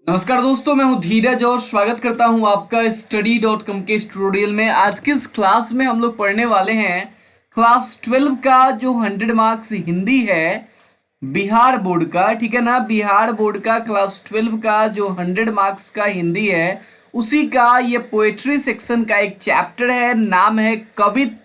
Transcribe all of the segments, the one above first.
नमस्कार दोस्तों, मैं हूं धीरज और स्वागत करता हूं आपका study.com के ट्यूटोरियल में। आज की इस क्लास में हम लोग पढ़ने वाले हैं क्लास 12 का जो 100 मार्क्स हिंदी है बिहार बोर्ड का। ठीक है ना, बिहार बोर्ड का क्लास 12 का जो 100 मार्क्स का हिंदी है उसी का ये पोएट्री सेक्शन का एक चैप्टर है, नाम है कवित।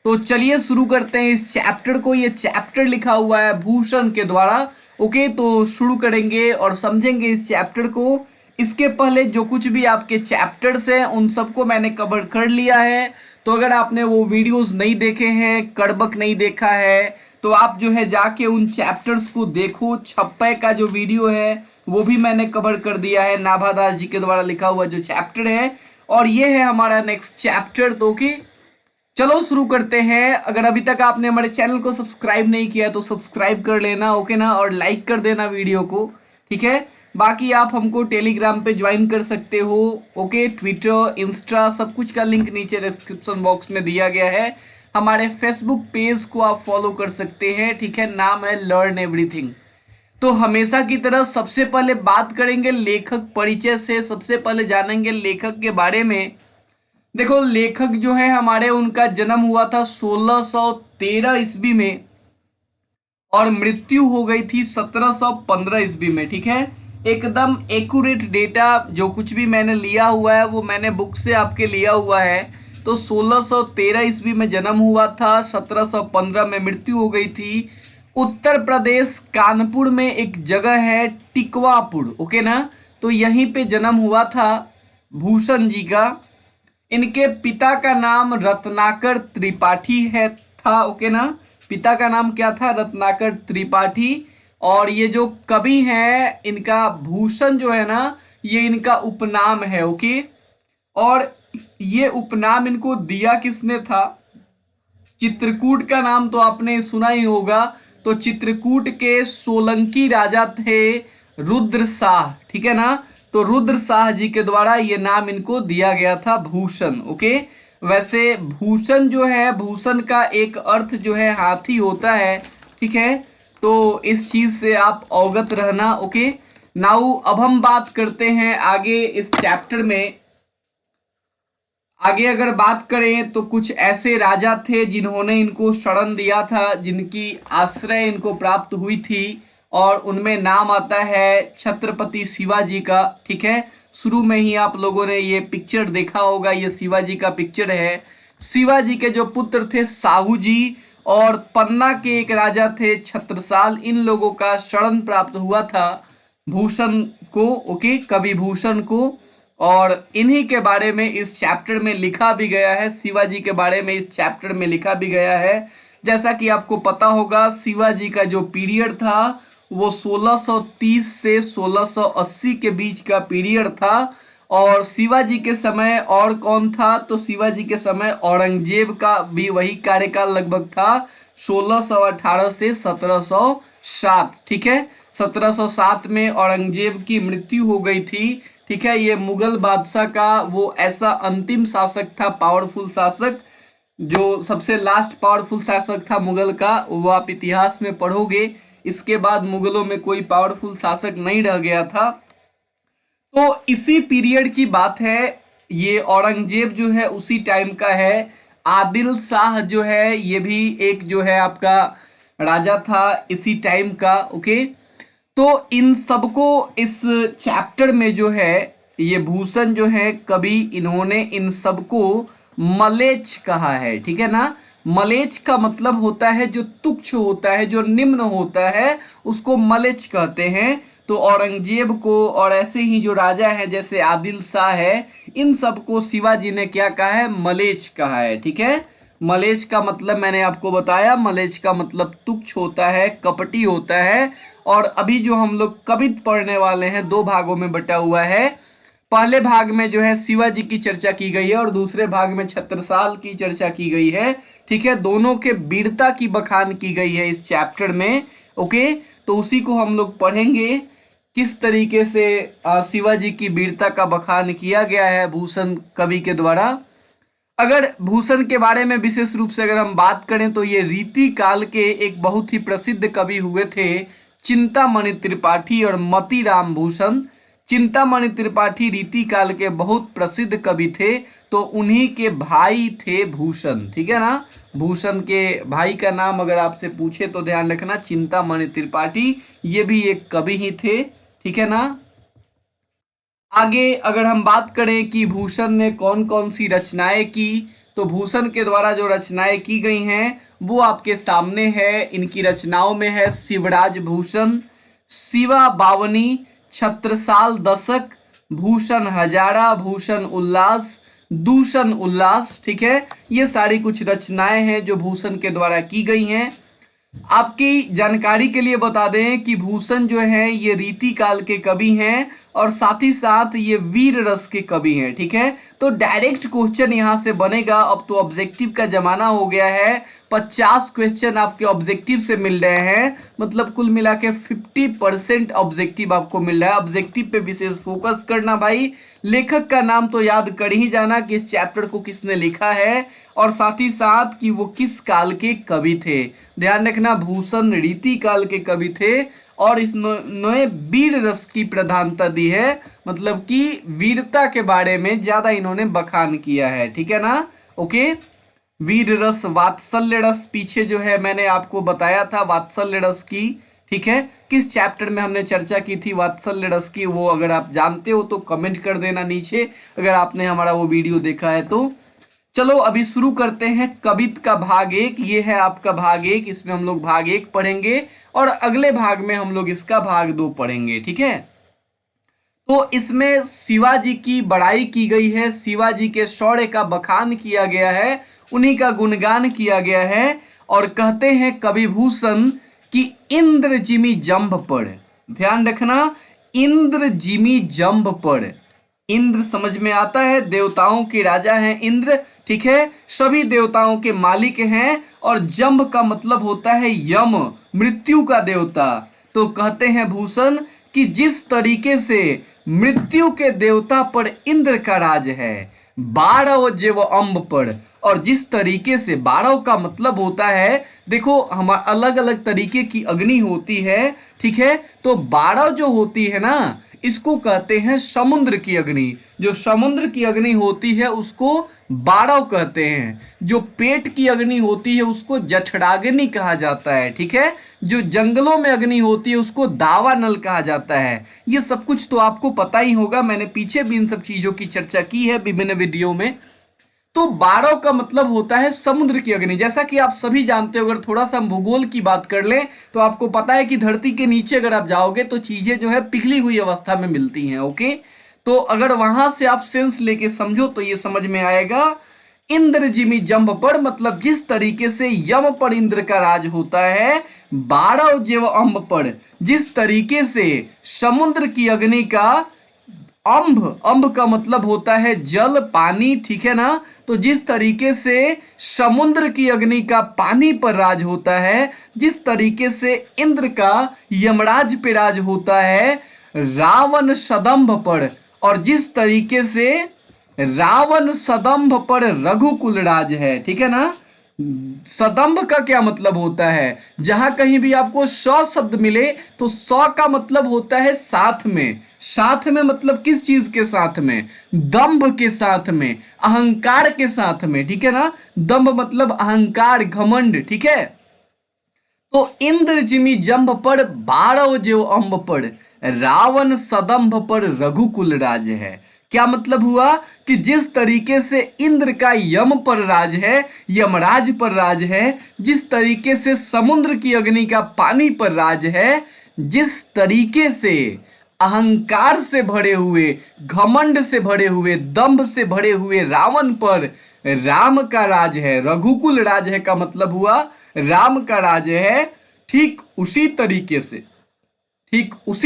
तो चलिए शुरू करते हैं इस चैप्टर को। ये चैप्टर लिखा हुआ है भूषण के द्वारा। ओके, तो शुरू करेंगे और समझेंगे इस चैप्टर को। इसके पहले जो कुछ भी आपके चैप्टर्स हैं उन सबको मैंने कवर कर लिया है। तो अगर आपने वो वीडियोस नहीं देखे हैं, कड़बक नहीं देखा है, तो आप जो है जाके उन चैप्टर्स को देखो। छप्पे का जो वीडियो है वो भी मैंने कवर कर दिया है, नाभादास जी के द्वारा लिखा हुआ जो चैप्टर है। और ये है हमारा नेक्स्ट चैप्टर। तो ओके, चलो शुरू करते हैं। अगर अभी तक आपने हमारे चैनल को सब्सक्राइब नहीं किया तो सब्सक्राइब कर लेना, ओके ना, और लाइक कर देना वीडियो को। ठीक है, बाकी आप हमको टेलीग्राम पे ज्वाइन कर सकते हो। ओके, ट्विटर, इंस्टा, सब कुछ का लिंक नीचे डिस्क्रिप्शन बॉक्स में दिया गया है। हमारे फेसबुक पेज को आप फॉलो कर सकते हैं। ठीक है, नाम है लर्न एवरीथिंग। तो हमेशा की तरह सबसे पहले बात करेंगे लेखक परिचय से। सबसे पहले जानेंगे लेखक के बारे में। देखो, लेखक जो है हमारे, उनका जन्म हुआ था 1613 ईस्वी में और मृत्यु हो गई थी 1715 ईस्वी में। ठीक है, एकदम एक्यूरेट डेटा जो कुछ भी मैंने लिया हुआ है वो मैंने बुक से आपके लिया हुआ है। तो 1613 ईस्वी में जन्म हुआ था, 1715 में मृत्यु हो गई थी। उत्तर प्रदेश कानपुर में एक जगह है टिकवापुर, ओके ना, तो यहीं पे जन्म हुआ था भूषण जी का। इनके पिता का नाम रत्नाकर त्रिपाठी है था, ओके ना, पिता का नाम क्या था? रत्नाकर त्रिपाठी। और ये जो कवि है इनका भूषण जो है ना, ये इनका उपनाम है। ओके, और ये उपनाम इनको दिया किसने था? चित्रकूट का नाम तो आपने सुना ही होगा। तो चित्रकूट के सोलंकी राजा थे रुद्र शाह। ठीक है ना, तो रुद्र शाह जी के द्वारा ये नाम इनको दिया गया था भूषण। ओके, वैसे भूषण जो है, भूषण का एक अर्थ जो है हाथी होता है। ठीक है, तो इस चीज से आप अवगत रहना। ओके, नाउ अब हम बात करते हैं आगे इस चैप्टर में। आगे अगर बात करें तो कुछ ऐसे राजा थे जिन्होंने इनको शरण दिया था, जिनकी आश्रय इनको प्राप्त हुई थी, और उनमें नाम आता है छत्रपति शिवाजी का। ठीक है, शुरू में ही आप लोगों ने ये पिक्चर देखा होगा, ये शिवाजी का पिक्चर है। शिवाजी के जो पुत्र थे साहू जी, और पन्ना के एक राजा थे छत्रसाल, इन लोगों का शरण प्राप्त हुआ था भूषण को। ओके, कवि भूषण को। और इन्हीं के बारे में इस चैप्टर में लिखा भी गया है। शिवाजी के बारे में इस चैप्टर में लिखा भी गया है। जैसा कि आपको पता होगा, शिवाजी का जो पीरियड था वो 1630 से 1680 के बीच का पीरियड था। और शिवाजी के समय और कौन था? तो शिवाजी के समय औरंगजेब का भी वही कार्यकाल लगभग था, 1618 से 1707। ठीक है, 1707 में औरंगजेब की मृत्यु हो गई थी। ठीक है, ये मुगल बादशाह का वो ऐसा अंतिम शासक था, पावरफुल शासक, जो सबसे लास्ट पावरफुल शासक था मुगल का। वो आप इतिहास में पढ़ोगे, इसके बाद मुगलों में कोई पावरफुल शासक नहीं रह गया था। तो इसी पीरियड की बात है। ये औरंगजेब जो है उसी टाइम का है। आदिल शाह जो है ये भी एक जो है आपका राजा था इसी टाइम का। ओके, तो इन सबको इस चैप्टर में जो है ये भूषण जो है कवि, इन्होंने इन सबको मलेच्छ कहा है। ठीक है ना, मलेच्छ का मतलब होता है जो तुच्छ होता है, जो निम्न होता है, उसको मलेच्छ कहते हैं। तो औरंगजेब को और ऐसे ही जो राजा हैं जैसे आदिल शाह है, इन सबको शिवाजी ने क्या कहा है? मलेच्छ कहा है। ठीक है, मलेच्छ का मतलब मैंने आपको बताया, मलेच्छ का मतलब तुच्छ होता है, कपटी होता है। और अभी जो हम लोग कवित पढ़ने वाले हैं, दो भागों में बटा हुआ है। पहले भाग में जो है शिवाजी की चर्चा की गई है और दूसरे भाग में छत्रसाल की चर्चा की गई है। ठीक है, दोनों के वीरता की बखान की गई है इस चैप्टर में। ओके, तो उसी को हम लोग पढ़ेंगे, किस तरीके से शिवाजी की वीरता का बखान किया गया है भूषण कवि के द्वारा। अगर भूषण के बारे में विशेष रूप से अगर हम बात करें तो ये रीति काल के एक बहुत ही प्रसिद्ध कवि हुए थे, चिंतामणि त्रिपाठी और मतीराम भूषण। चिंतामणि त्रिपाठी रीति काल के बहुत प्रसिद्ध कवि थे, तो उन्हीं के भाई थे भूषण। ठीक है ना, भूषण के भाई का नाम अगर आपसे पूछे तो ध्यान रखना चिंतामणि त्रिपाठी, ये भी एक कवि ही थे। ठीक है ना। आगे अगर हम बात करें कि भूषण ने कौन कौन सी रचनाएं की, तो भूषण के द्वारा जो रचनाएं की गई हैं वो आपके सामने है। इनकी रचनाओं में है शिवराज भूषण, शिवा बावनी, छत्रसाल दशक, भूषण हजारा, भूषण उल्लास, दूषण उल्लास। ठीक है, ये सारी कुछ रचनाएं हैं जो भूषण के द्वारा की गई हैं। आपकी जानकारी के लिए बता दें कि भूषण जो है ये रीति काल के कवि हैं और साथ ही साथ ये वीर रस के कवि हैं। ठीक है, तो डायरेक्ट क्वेश्चन यहां से बनेगा। अब तो ऑब्जेक्टिव का जमाना हो गया है, 50 क्वेश्चन आपके ऑब्जेक्टिव से मिल रहे हैं, मतलब कुल मिला के 50% ऑब्जेक्टिव आपको मिल रहा है। ऑब्जेक्टिव पे विशेष फोकस करना भाई। लेखक का नाम तो याद कर ही जाना कि इस चैप्टर को किसने लिखा है और साथ ही साथ कि वो किस काल के कवि थे। ध्यान रखना भूषण रीति काल के कवि थे और इन्होंने वीर रस की प्रधानता दी है, मतलब कि वीरता के बारे में ज्यादा इन्होंने बखान किया है। ठीक है ना, ओके। वीर रस, वात्सल्य रस, पीछे जो है मैंने आपको बताया था वात्सल्य रस की। ठीक है, किस चैप्टर में हमने चर्चा की थी वात्सल्य रस की, वो अगर आप जानते हो तो कमेंट कर देना नीचे, अगर आपने हमारा वो वीडियो देखा है तो। चलो अभी शुरू करते हैं कवित का भाग 1। ये है आपका भाग 1, इसमें हम लोग भाग 1 पढ़ेंगे और अगले भाग में हम लोग इसका भाग 2 पढ़ेंगे। ठीक है, तो इसमें शिवाजी की बड़ाई की गई है, शिवाजी के शौर्य का बखान किया गया है, उन्हीं का गुणगान किया गया है और कहते हैं कवि भूषण कि इंद्र जिमी जंभ पड़। ध्यान रखना, इंद्र जिमी जंभ पड़। इंद्र समझ में आता है, देवताओं के राजा हैं इंद्र। ठीक है, सभी देवताओं के मालिक हैं और जंभ का मतलब होता है यम, मृत्यु का देवता। तो कहते हैं भूषण कि जिस तरीके से मृत्यु के देवता पर इंद्र का राज है, 12 जेव अम्ब पर, और जिस तरीके से 12 का मतलब होता है, देखो हमारे अलग अलग तरीके की अग्नि होती है। ठीक है, तो 12 जो होती है ना, इसको कहते हैं समुद्र की अग्नि। जो समुद्र की अग्नि होती है उसको 12 कहते हैं। जो पेट की अग्नि होती है उसको जठराग्नि कहा जाता है। ठीक है, जो जंगलों में अग्नि होती है उसको दावानल कहा जाता है। ये सब कुछ तो आपको पता ही होगा, मैंने पीछे भी इन सब चीजों की चर्चा की है विभिन्न वीडियो में। तो 12 का मतलब होता है समुद्र की अग्नि। जैसा कि आप सभी जानते हो, अगर थोड़ा सा हम भूगोल की बात कर लें तो आपको पता है कि धरती के नीचे अगर आप जाओगे तो चीजें जो है पिघली हुई अवस्था में मिलती हैं। ओके, तो अगर वहां से आप सेंस लेके समझो तो ये समझ में आएगा। इंद्र जिमी जंभ पर मतलब जिस तरीके से यम पर इंद्र का राज होता है, 12 जेव अम्ब पर जिस तरीके से समुद्र की अग्नि का, अंब, अंब का मतलब होता है जल, पानी। ठीक है ना, तो जिस तरीके से समुद्र की अग्नि का पानी पर राज होता है, जिस तरीके से इंद्र का यमराज पे राज होता है रावण सदंभ पर, और जिस तरीके से रावण सदंभ पर रघुकुल राज है। ठीक है ना, सदंभ का क्या मतलब होता है, जहां कहीं भी आपको स शब्द मिले तो स का मतलब होता है साथ में। साथ में मतलब किस चीज के साथ में, दंभ के साथ में, अहंकार के साथ में। ठीक है ना, दंभ मतलब अहंकार, घमंड। ठीक है, तो इंद्र जिमी जंभ पर 12 जो अम्ब पर, रावण सदंभ पर रघुकुल राज है। क्या मतलब हुआ कि जिस तरीके से इंद्र का यम पर राज है, यमराज पर राज है, जिस तरीके से समुद्र की अग्नि का पानी पर राज है, जिस तरीके से अहंकार से भरे हुए, घमंड से भरे हुए, दंभ से भरे हुए रावण पर राम का राज है, रघुकुल राज है का मतलब हुआ राम का राज है। ठीक उसी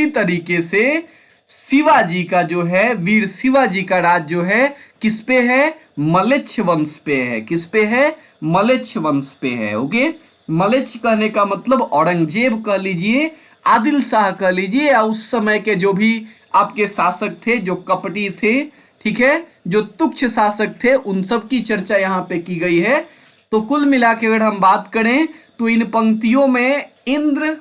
तरीके से शिवाजी का जो है, वीर शिवाजी का राज जो है किस पे है, मलेच्छ वंश पे है। किस पे है, मलेच्छ वंश पे है। ओके, मलेच्छ कहने का मतलब औरंगजेब कह लीजिए, आदिल शाह कह लीजिए, या उस समय के जो भी आपके शासक थे जो कपटी थे। ठीक है, जो तुच्छ शासक थे, उन सब की चर्चा यहाँ पे की गई है। तो कुल मिला के अगर हम बात करें तो इन पंक्तियों में इंद्र,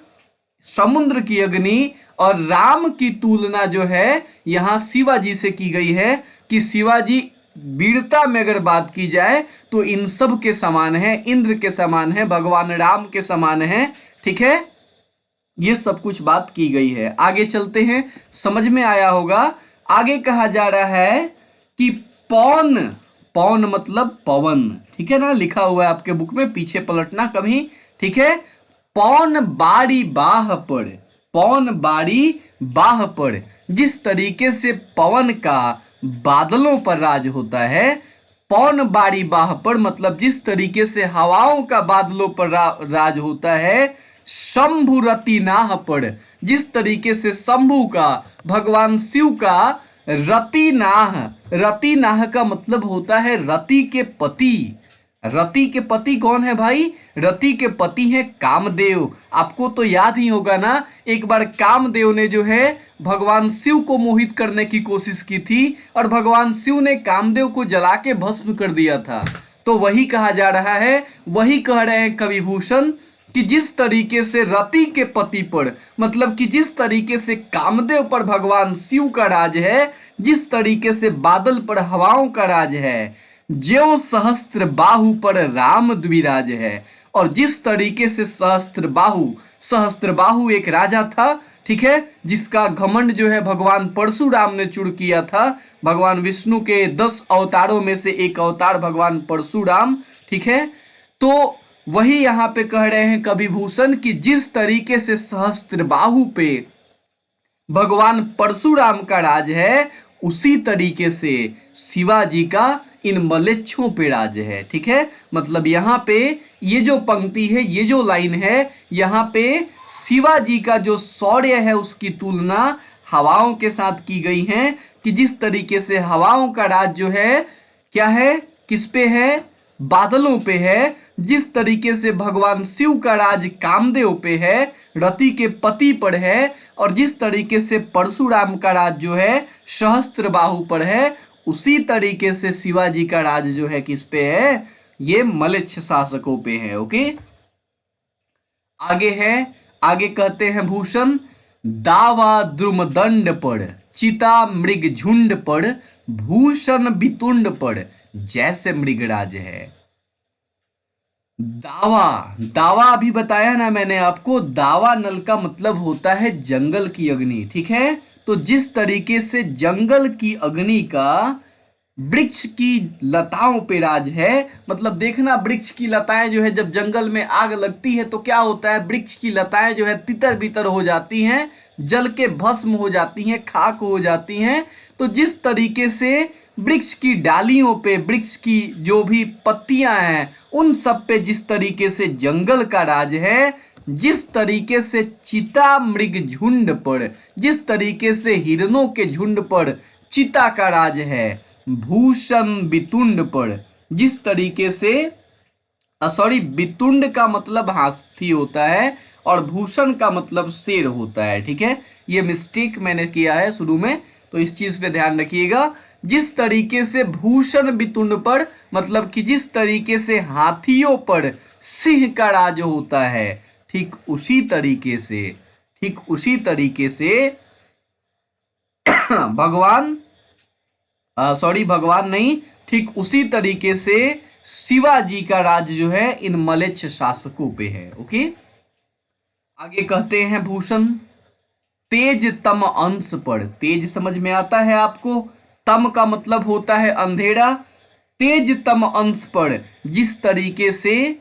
समुद्र की अग्नि और राम की तुलना जो है यहां शिवाजी से की गई है कि शिवाजी वीरता में अगर बात की जाए तो इन सब के समान है, इंद्र के समान है, भगवान राम के समान है। ठीक है, ये सब कुछ बात की गई है। आगे चलते हैं, समझ में आया होगा। आगे कहा जा रहा है कि पौन, पौन मतलब पवन, ठीक है ना, लिखा हुआ है आपके बुक में, पीछे पलटना कभी। ठीक है, पौन बाड़ी बाह पर, पौन बाड़ी बाह पर, जिस तरीके से पवन का बादलों पर राज होता है, पौन बाड़ी बाह पर मतलब जिस तरीके से हवाओं का बादलों पर राज होता है, शंभु रति नाह पर, जिस तरीके से शंभु का, भगवान शिव का रति नाह, रति नाह का मतलब होता है रति के पति। रति के पति कौन है भाई? रति के पति है कामदेव। आपको तो याद ही होगा ना, एक बार कामदेव ने जो है भगवान शिव को मोहित करने की कोशिश की थी और भगवान शिव ने कामदेव को जला के भस्म कर दिया था। तो वही कहा जा रहा है, वही कह रहे हैं कवि भूषण कि जिस तरीके से रति के पति पर, मतलब कि जिस तरीके से कामदेव पर भगवान शिव का राज है, जिस तरीके से बादल पर हवाओं का राज है, ज्यों सहस्त्र बाहु पर राम द्विराज है। और जिस तरीके से सहस्त्र बाहु एक राजा था, ठीक है, जिसका घमंड जो है भगवान परशुराम ने चूर किया था। भगवान विष्णु के 10 अवतारों में से एक अवतार भगवान परशुराम, ठीक है। तो वही यहां पे कह रहे हैं कवि भूषण कि जिस तरीके से सहस्त्र बाहु पे भगवान परशुराम का राज है, उसी तरीके से शिवाजी का इन मलेच्छों पे राज है। ठीक है, मतलब यहाँ पे ये जो पंक्ति है, ये जो लाइन है, यहाँ पे शिवाजी का जो शौर्य है उसकी तुलना हवाओं के साथ की गई है कि जिस तरीके से हवाओं का राज जो है क्या है, किस पे है, बादलों पे है। जिस तरीके से भगवान शिव का राज कामदेव पे है, रति के पति पर है, और जिस तरीके से परशुराम का राज जो है सहस्त्र बाहु पर है, उसी तरीके से शिवाजी का राज जो है किस पे है, ये मलेच्छ शासकों पे है। ओके, आगे है, आगे कहते हैं भूषण, दावा द्रुमदंड पर, चिता मृग झुंड पर, भूषण बितुंड पर, जैसे मृगराज है। दावा, दावा अभी बताया ना मैंने आपको, दावा नल का मतलब होता है जंगल की अग्नि। ठीक है, तो जिस तरीके से जंगल की अग्नि का वृक्ष की लताओं पे राज है, मतलब देखना वृक्ष की लताएं जो है जब जंगल में आग लगती है तो क्या होता है, वृक्ष की लताएं जो है तितर बितर हो जाती हैं, जल के भस्म हो जाती हैं, खाक हो जाती हैं। तो जिस तरीके से वृक्ष की डालियों पे, वृक्ष की जो भी पत्तियां हैं उन सब पे जिस तरीके से जंगल का राज है, जिस तरीके से चिता मृग झुंड पर, जिस तरीके से हिरणों के झुंड पर चिता का राज है, भूषण बितुंड पर, जिस तरीके से सॉरी, बितुंड का मतलब हाथी होता है और भूषण का मतलब शेर होता है। ठीक है, ये मिस्टेक मैंने किया है शुरू में, तो इस चीज पे ध्यान रखिएगा। जिस तरीके से भूषण बितुंड पर मतलब कि जिस तरीके से हाथियों पर सिंह का राज होता है, ठीक उसी तरीके से, ठीक उसी तरीके से भगवान भगवान नहीं, ठीक उसी तरीके से शिवाजी का राज जो है इन मलेच्छ शासकों पे है। ओके, आगे कहते हैं भूषण, तेज तम अंश पर, तेज समझ में आता है आपको, तम का मतलब होता है अंधेरा, तेज तम अंश पर जिस तरीके से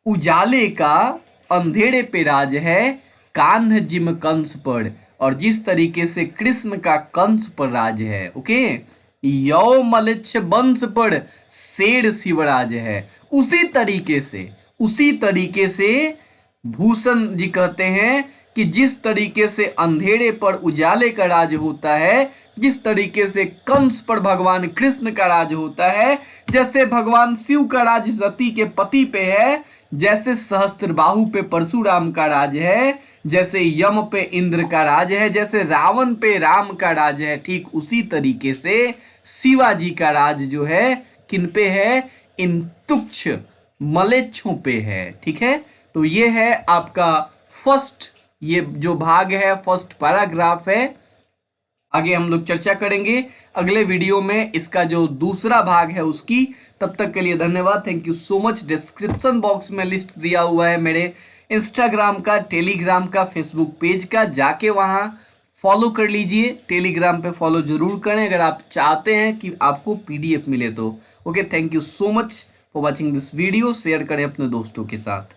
उजाले का अंधेरे पे राज है, कान्ह जिम कंस पर, और जिस तरीके से कृष्ण का कंस पर राज है। ओके, यौ मलेच्छ वंश पर शेर शिवराज है। उसी तरीके से भूषण जी कहते हैं कि जिस तरीके से अंधेरे पर उजाले का राज होता है, जिस तरीके से कंस पर भगवान कृष्ण का राज होता है, जैसे भगवान शिव का राज रति के पति पे है, जैसे सहस्त्रबाहु पे परशुराम का राज है, जैसे यम पे इंद्र का राज है, जैसे रावण पे राम का राज है, ठीक उसी तरीके से शिवाजी का राज जो है किन पे है, इन तुच्छ मलेच्छों पे है। ठीक है, तो ये है आपका फर्स्ट ये जो भाग है फर्स्ट पैराग्राफ है, आगे हम लोग चर्चा करेंगे अगले वीडियो में इसका जो दूसरा भाग है उसकी। तब तक के लिए धन्यवाद, thank you so much. Description box में लिस्ट दिया हुआ है मेरे इंस्टाग्राम का, टेलीग्राम का, फेसबुक पेज का, जाके वहाँ फॉलो कर लीजिए। टेलीग्राम पे फॉलो जरूर करें अगर आप चाहते हैं कि आपको पीडीएफ मिले तो। Okay, thank you so much for watching this video. Share करें अपने दोस्तों के साथ।